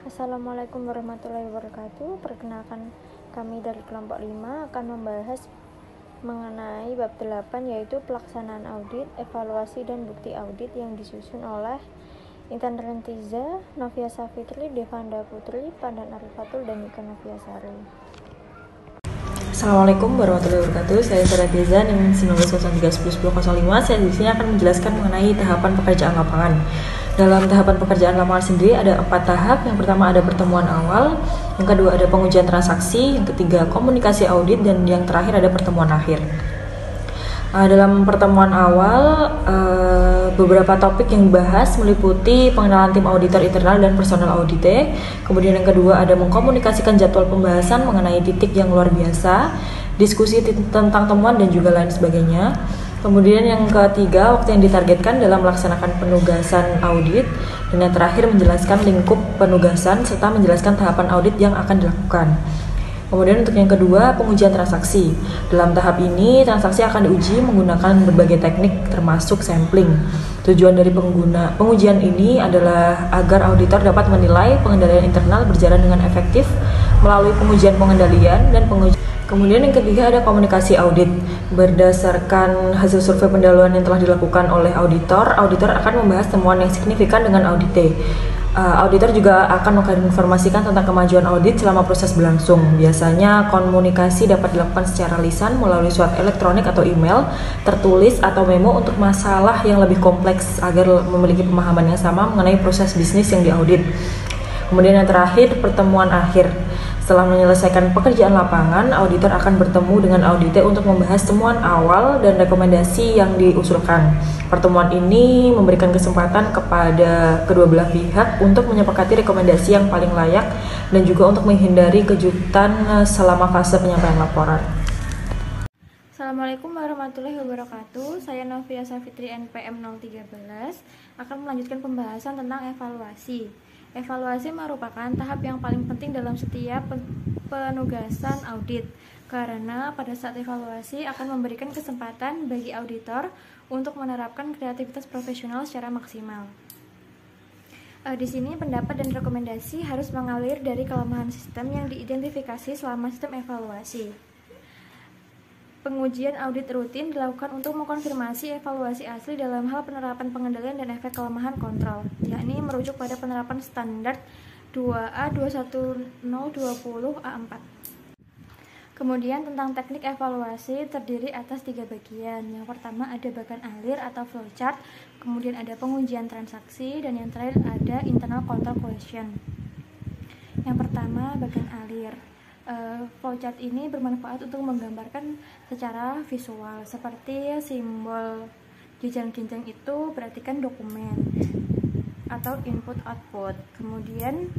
Assalamualaikum warahmatullahi wabarakatuh. Perkenalkan, kami dari kelompok 5 akan membahas mengenai bab 8, yaitu pelaksanaan audit, evaluasi dan bukti audit yang disusun oleh Intan Rentiza, Novia Safitri, Devanda Putri, Pandan Arifatul, dan Nika Noviasari. Assalamualaikum warahmatullahi wabarakatuh. Saya Intan Rentiza dengan 19031005. Saya di sini akan menjelaskan mengenai tahapan pekerjaan lapangan. Dalam tahapan pekerjaan lapangan sendiri ada 4 tahap. Yang pertama ada pertemuan awal, yang kedua ada pengujian transaksi, yang ketiga komunikasi audit, dan yang terakhir ada pertemuan akhir. Dalam pertemuan awal, beberapa topik yang dibahas meliputi pengenalan tim auditor internal dan personel audite. Kemudian yang kedua ada mengkomunikasikan jadwal pembahasan mengenai titik yang luar biasa, diskusi tentang temuan dan juga lain sebagainya. Kemudian yang ketiga, waktu yang ditargetkan dalam melaksanakan penugasan audit. Dan yang terakhir menjelaskan lingkup penugasan serta menjelaskan tahapan audit yang akan dilakukan. Kemudian untuk yang kedua, pengujian transaksi. Dalam tahap ini, transaksi akan diuji menggunakan berbagai teknik termasuk sampling. Tujuan dari pengujian ini adalah agar auditor dapat menilai pengendalian internal berjalan dengan efektif melalui pengujian pengendalian dan pengujian. Kemudian yang ketiga ada komunikasi audit. Berdasarkan hasil survei pendahuluan yang telah dilakukan oleh auditor akan membahas temuan yang signifikan dengan audite. Auditor juga akan menginformasikan tentang kemajuan audit selama proses berlangsung. Biasanya komunikasi dapat dilakukan secara lisan melalui surat elektronik atau email, tertulis atau memo untuk masalah yang lebih kompleks agar memiliki pemahaman yang sama mengenai proses bisnis yang diaudit. Kemudian yang terakhir, pertemuan akhir. Setelah menyelesaikan pekerjaan lapangan, auditor akan bertemu dengan audite untuk membahas temuan awal dan rekomendasi yang diusulkan. Pertemuan ini memberikan kesempatan kepada kedua belah pihak untuk menyepakati rekomendasi yang paling layak dan juga untuk menghindari kejutan selama fase penyampaian laporan. Assalamualaikum warahmatullahi wabarakatuh. Saya Novia Safitri NPM 013 akan melanjutkan pembahasan tentang evaluasi. Evaluasi merupakan tahap yang paling penting dalam setiap penugasan audit, karena pada saat evaluasi akan memberikan kesempatan bagi auditor untuk menerapkan kreativitas profesional secara maksimal. Di sini pendapat dan rekomendasi harus mengalir dari kelemahan sistem yang diidentifikasi selama sistem evaluasi. Pengujian audit rutin dilakukan untuk mengkonfirmasi evaluasi asli dalam hal penerapan pengendalian dan efek kelemahan kontrol, yakni merujuk pada penerapan standar 2A 21020 A4. Kemudian tentang teknik evaluasi terdiri atas 3 bagian. Yang pertama ada bagan alir atau flowchart, kemudian ada pengujian transaksi, dan yang terakhir ada internal control question. Yang pertama bagan alir. Flowchart ini bermanfaat untuk menggambarkan secara visual, seperti simbol jenjang-jenjang itu berarti kan dokumen atau input output. Kemudian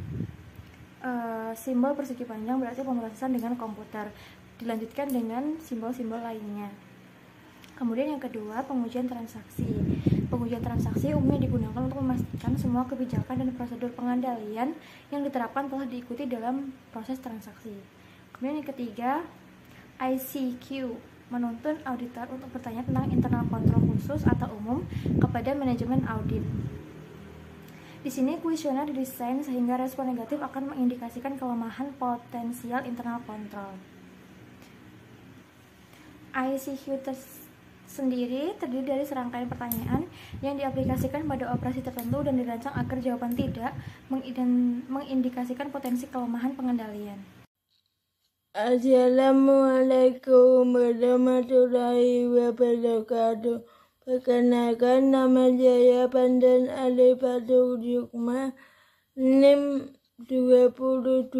simbol persegi panjang berarti pemrosesan dengan komputer, dilanjutkan dengan simbol-simbol lainnya. Kemudian yang kedua, pengujian transaksi. Pengujian transaksi umumnya digunakan untuk memastikan semua kebijakan dan prosedur pengendalian yang diterapkan telah diikuti dalam proses transaksi. Kemudian yang ketiga, ICQ, menuntun auditor untuk bertanya tentang internal kontrol khusus atau umum kepada manajemen audit. Di sini kuesioner didesain sehingga respon negatif akan mengindikasikan kelemahan potensial internal kontrol. ICQ sendiri terdiri dari serangkaian pertanyaan yang diaplikasikan pada operasi tertentu dan dirancang agar jawaban tidak mengindikasikan potensi kelemahan pengendalian. Assalamualaikum warahmatullahi wabarakatuh. Perkenalkan, nama saya Pandan Arifatul Yukma, NIM 22.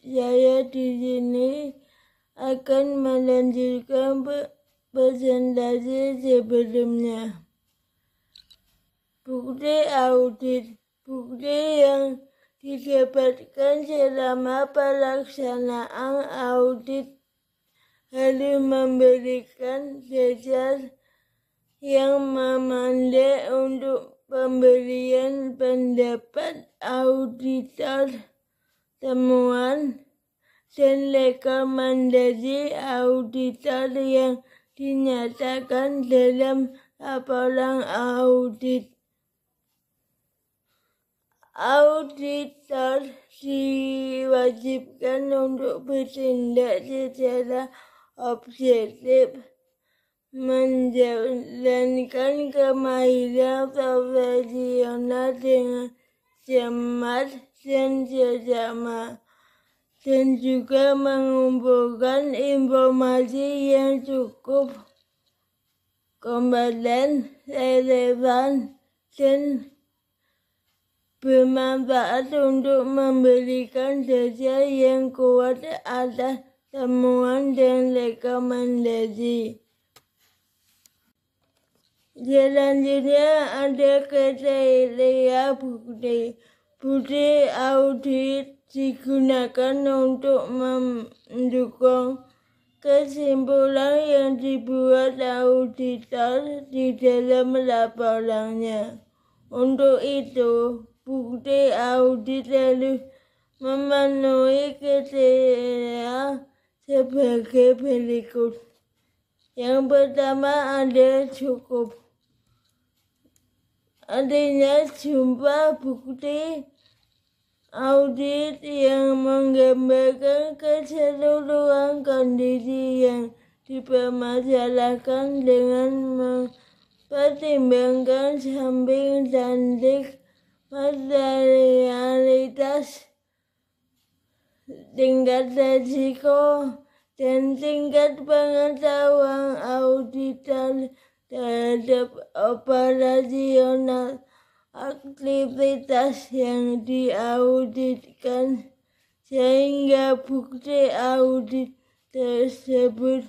Saya di sini akan melanjutkan presentasi sebelumnya. Bukti audit. Bukti yang didapatkan selama pelaksanaan audit harus memberikan dasar yang memadai untuk pemberian pendapat auditor, temuan, dan rekomendasi auditor yang dinyatakan dalam laporan audit. auditor diwajibkan untuk bertindak secara objektif, menjalankan kemahiran profesional dengan cermat dan seksama, dan juga mengumpulkan informasi yang cukup, kompeten, relevan, dan bermanfaat untuk memberikan dasar yang kuat atas temuan dan rekomendasi. Selanjutnya ada kriteria bukti. Bukti audit digunakan untuk mendukung kesimpulan yang dibuat auditor di dalam laporannya. Untuk itu, bukti audit harus memenuhi kriteria sebagai berikut. Yang pertama, ada cukup. Artinya jumlah bukti audit yang menggambarkan keseluruhan kondisi yang dipermasalahkan dengan mempertimbangkan samping cantik, materialitas, tingkat risiko, dan tingkat pengetahuan auditor terhadap operasional aktivitas yang diauditkan, sehingga bukti audit tersebut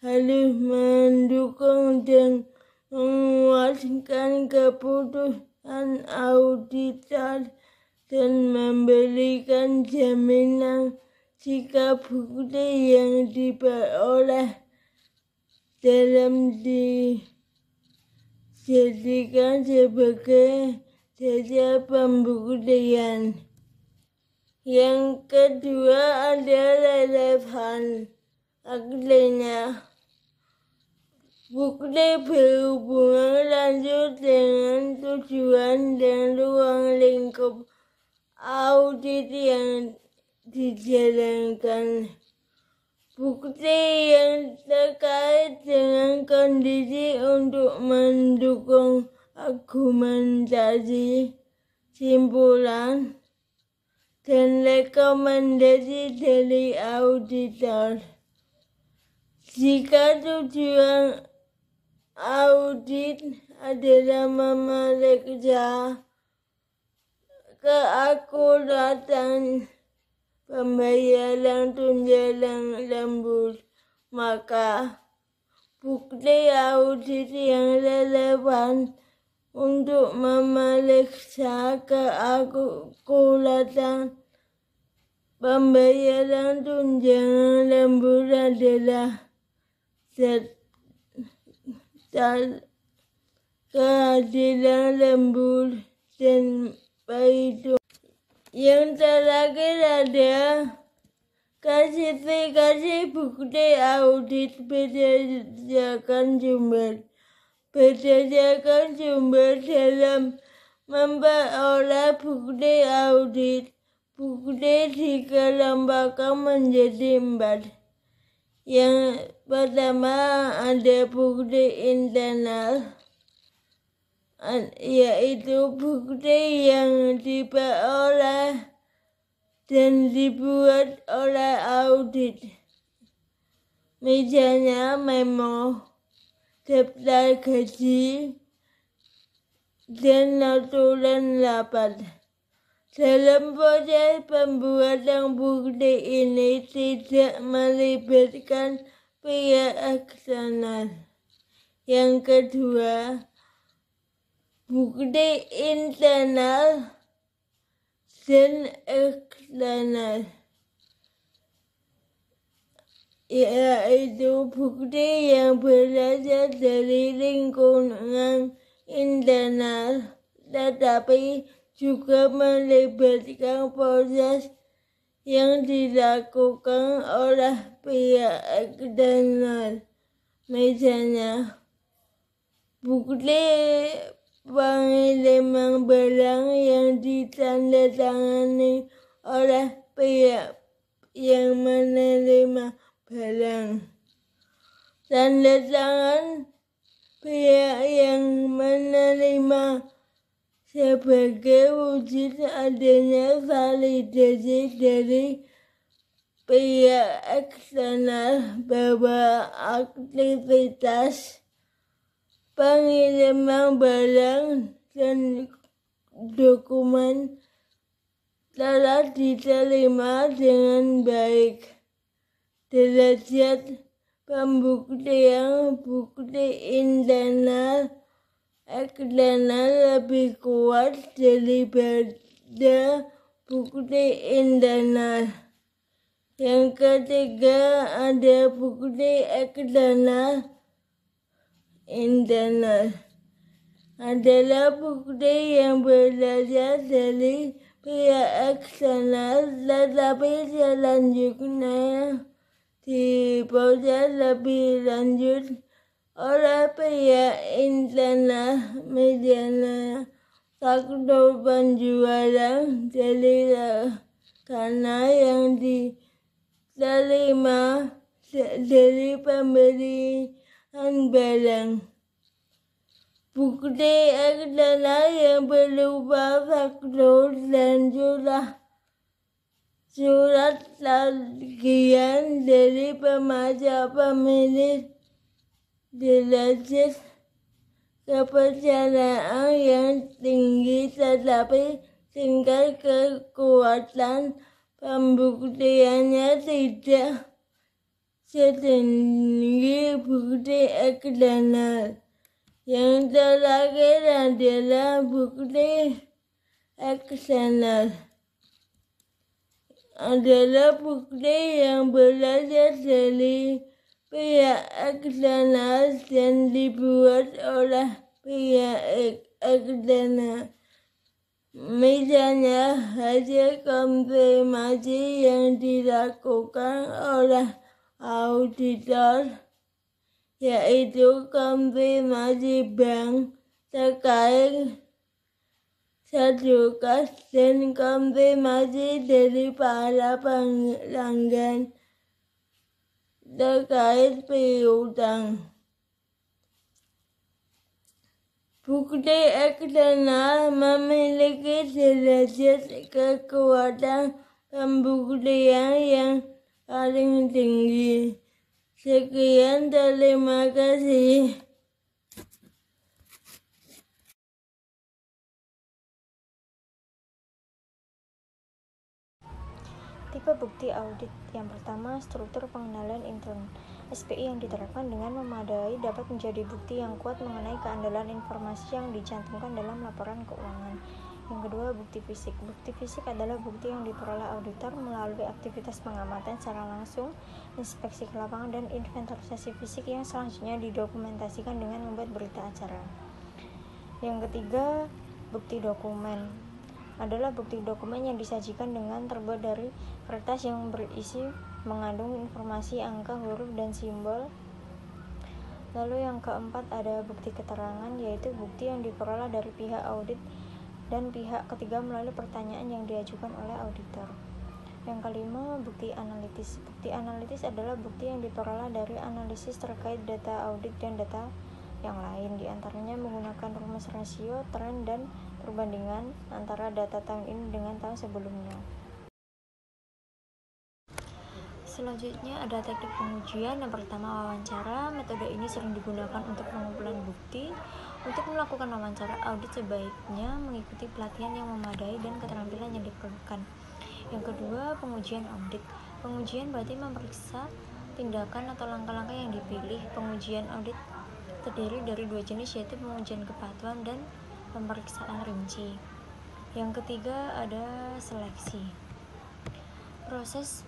harus mendukung dan menguatkan keputusan auditor dan memberikan jaminan jika bukti yang diperoleh dalam dijadikan sebagai dasar pembuktian. Yang kedua ada relevan. Artinya, bukti berhubungan langsung dengan tujuan dan ruang lingkup audit yang dijalankan. Bukti yang terkait dengan kondisi untuk mendukung argumentasi, simpulan, dan rekomendasi dari auditor. Jika tujuan audit adalah memeriksa keakuratan pembayaran tunjangan lembut, maka bukti audit yang relevan untuk memeriksa keakuratan pembayaran tunjangan lembut adalah kehadiran lembut dan perhitungan. Yang terakhir ada klasifikasi bukti audit berdasarkan sumber. Berdasarkan sumber dalam memperoleh bukti audit, bukti dikelompokkan menjadi 4. Yang pertama ada bukti internal, yaitu bukti yang diperoleh dan dibuat oleh audit. Misalnya memo, daftar gaji, dan notulen rapat. Dalam proses pembuatan bukti ini tidak melibatkan pihak eksternal. Yang kedua, bukti internal dan eksternal, yaitu bukti yang berasal dari lingkungan internal tetapi juga melibatkan proses yang dilakukan oleh pihak eksternal. Misalnya, bukti pengiriman barang yang ditandatangani oleh pihak yang menerima barang. Tanda tangan pihak yang menerima sebagai wujud adanya validasi dari pihak eksternal bahwa aktivitas pengiriman barang dan dokumen telah diterima dengan baik. Derajat pembuktian bukti internal eksternal lebih kuat daripada bukti internal. Yang ketiga, ada bukti eksternal. Internal adalah bukti yang berasal dari pihak eksternal tetapi selanjutnya diproses lebih lanjut oleh pihak internal. Misalnya faktur penjualan dari karena yang diterima dari pemberian barang. Bukti eksternal yang berupa faktur dan surat tagihan dari pemasok pemilik derajat kepercayaan yang tinggi tetapi tingkat kekuatan pembuktiannya tidak setinggi bukti eksternal. Yang terakhir adalah bukti eksternal adalah bukti yang berasal dari pihak eksternal dan dibuat oleh pihak eksternal. Misalnya hasil konfirmasi yang dilakukan oleh auditor, yaitu konfirmasi bank terkait satu kas dan konfirmasi dari para pelanggan terkait piutang. Bukti eksternal memiliki derajat kekuatan pembuktian yang paling tinggi. Sekian, terima kasih. Tipe bukti audit. Yang pertama, struktur pengenalan intern. SPI yang diterapkan dengan memadai dapat menjadi bukti yang kuat mengenai keandalan informasi yang dicantumkan dalam laporan keuangan. Yang kedua, bukti fisik. Bukti fisik adalah bukti yang diperoleh auditor melalui aktivitas pengamatan secara langsung, inspeksi ke lapangan, dan inventarisasi fisik yang selanjutnya didokumentasikan dengan membuat berita acara. Yang ketiga, bukti dokumen adalah bukti dokumen yang disajikan dengan terbuat dari kertas yang berisi mengandung informasi angka, huruf, dan simbol. Lalu yang keempat ada bukti keterangan, yaitu bukti yang diperoleh dari pihak audit dan pihak ketiga melalui pertanyaan yang diajukan oleh auditor. Yang kelima, bukti analitis. Bukti analitis adalah bukti yang diperoleh dari analisis terkait data audit dan data yang lain, diantaranya menggunakan rumus rasio, tren, dan perbandingan antara data tahun ini dengan tahun sebelumnya. Selanjutnya ada teknik pengujian. Yang pertama, wawancara. Metode ini sering digunakan untuk pengumpulan bukti. Untuk melakukan wawancara audit sebaiknya mengikuti pelatihan yang memadai dan keterampilan yang diperlukan. Yang kedua, pengujian audit. Pengujian berarti memeriksa tindakan atau langkah-langkah yang dipilih. Pengujian audit terdiri dari dua jenis, yaitu pengujian kepatuhan dan pemeriksaan rinci. Yang ketiga ada seleksi. Proses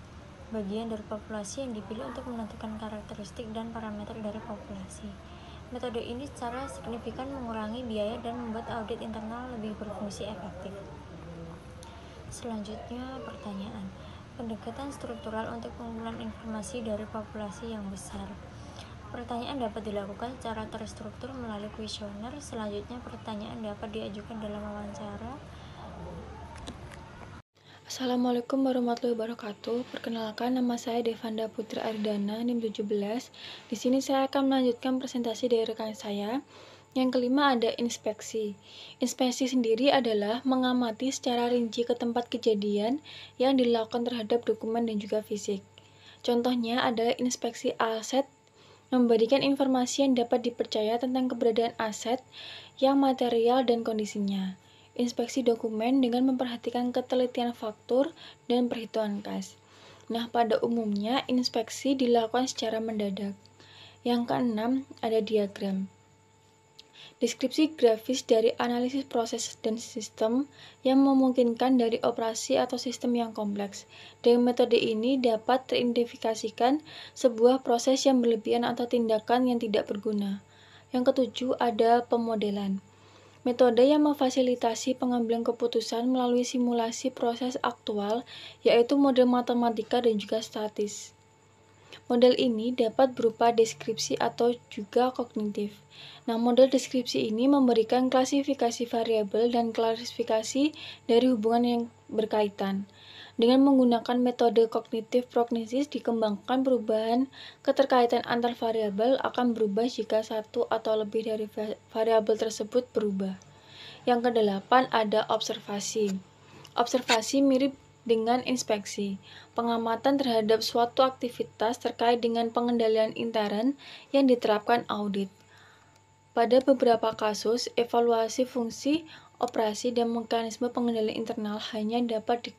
bagian dari populasi yang dipilih untuk menentukan karakteristik dan parameter dari populasi. Metode ini secara signifikan mengurangi biaya dan membuat audit internal lebih berfungsi efektif. Selanjutnya pertanyaan. Pendekatan struktural untuk pengumpulan informasi dari populasi yang besar. Pertanyaan dapat dilakukan secara terstruktur melalui kuesioner. Selanjutnya, pertanyaan dapat diajukan dalam wawancara. Assalamualaikum warahmatullahi wabarakatuh. Perkenalkan, nama saya Devanda Putri Ardana, NIM 17. Di sini saya akan melanjutkan presentasi dari rekan saya. Yang kelima ada inspeksi. Inspeksi sendiri adalah mengamati secara rinci ke tempat kejadian yang dilakukan terhadap dokumen dan juga fisik. Contohnya adalah inspeksi aset, memberikan informasi yang dapat dipercaya tentang keberadaan aset, yang material dan kondisinya. Inspeksi dokumen dengan memperhatikan ketelitian faktur dan perhitungan kas. Nah, pada umumnya inspeksi dilakukan secara mendadak. Yang keenam ada diagram. Deskripsi grafis dari analisis proses dan sistem yang memungkinkan dari operasi atau sistem yang kompleks. Dengan metode ini dapat teridentifikasikan sebuah proses yang berlebihan atau tindakan yang tidak berguna. Yang ketujuh ada pemodelan. Metode yang memfasilitasi pengambilan keputusan melalui simulasi proses aktual, yaitu model matematika dan juga statis. Model ini dapat berupa deskripsi atau juga kognitif. Nah, model deskripsi ini memberikan klasifikasi variabel dan klasifikasi dari hubungan yang berkaitan. Dengan menggunakan metode kognitif prognosis dikembangkan perubahan keterkaitan antar variabel akan berubah jika satu atau lebih dari variabel tersebut berubah. Yang kedelapan ada observasi. Observasi mirip dengan inspeksi, pengamatan terhadap suatu aktivitas terkait dengan pengendalian intern yang diterapkan audit. Pada beberapa kasus, evaluasi fungsi, operasi, dan mekanisme pengendalian internal hanya dapat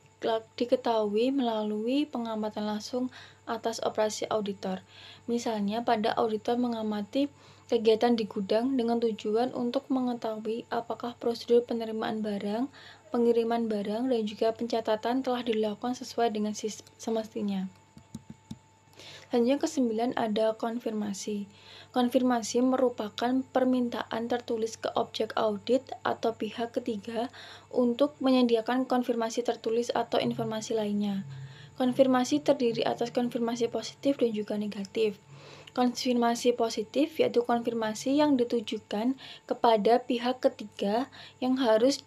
diketahui melalui pengamatan langsung atas operasi auditor. Misalnya, pada auditor mengamati kegiatan di gudang dengan tujuan untuk mengetahui apakah prosedur penerimaan barang, pengiriman barang, dan juga pencatatan telah dilakukan sesuai dengan semestinya. Selanjutnya ke-9 ada konfirmasi. Konfirmasi merupakan permintaan tertulis ke objek audit atau pihak ketiga untuk menyediakan konfirmasi tertulis atau informasi lainnya. Konfirmasi terdiri atas konfirmasi positif dan juga negatif. Konfirmasi positif yaitu konfirmasi yang ditujukan kepada pihak ketiga yang harus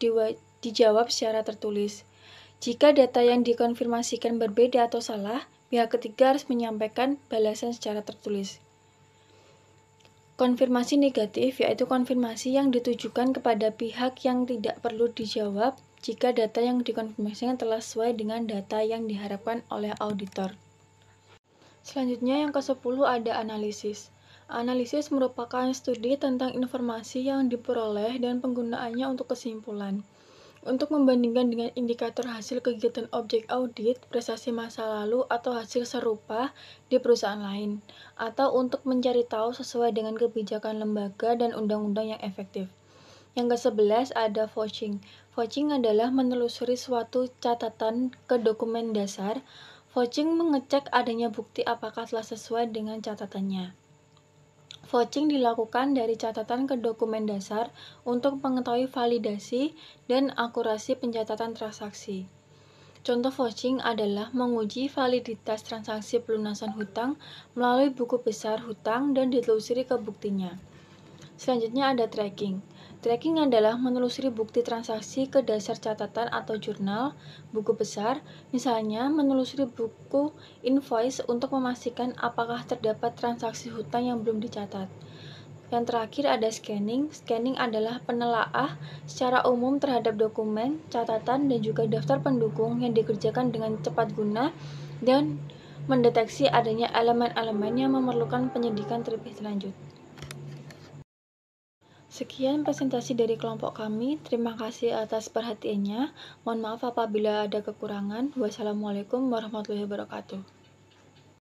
dijawab secara tertulis. Jika data yang dikonfirmasikan berbeda atau salah, pihak ketiga harus menyampaikan balasan secara tertulis. Konfirmasi negatif yaitu konfirmasi yang ditujukan kepada pihak yang tidak perlu dijawab jika data yang dikonfirmasikan telah sesuai dengan data yang diharapkan oleh auditor. Selanjutnya yang ke-10 ada analisis. Analisis merupakan studi tentang informasi yang diperoleh dan penggunaannya untuk kesimpulan. Untuk membandingkan dengan indikator hasil kegiatan objek audit, prestasi masa lalu, atau hasil serupa di perusahaan lain, atau untuk mencari tahu sesuai dengan kebijakan lembaga dan undang-undang yang efektif. Yang ke-11 ada vouching. Vouching adalah menelusuri suatu catatan ke dokumen dasar. Vouching mengecek adanya bukti apakah telah sesuai dengan catatannya. Vouching dilakukan dari catatan ke dokumen dasar untuk mengetahui validasi dan akurasi pencatatan transaksi. Contoh vouching adalah menguji validitas transaksi pelunasan hutang melalui buku besar hutang dan ditelusuri ke buktinya. Selanjutnya ada tracking. Tracking adalah menelusuri bukti transaksi ke dasar catatan atau jurnal, buku besar, misalnya menelusuri buku invoice untuk memastikan apakah terdapat transaksi hutang yang belum dicatat. Yang terakhir ada scanning. Scanning adalah penelaah secara umum terhadap dokumen, catatan, dan juga daftar pendukung yang dikerjakan dengan cepat guna dan mendeteksi adanya elemen-elemen yang memerlukan penyidikan terlebih lanjut. Sekian presentasi dari kelompok kami. Terima kasih atas perhatiannya. Mohon maaf apabila ada kekurangan. Wassalamualaikum warahmatullahi wabarakatuh.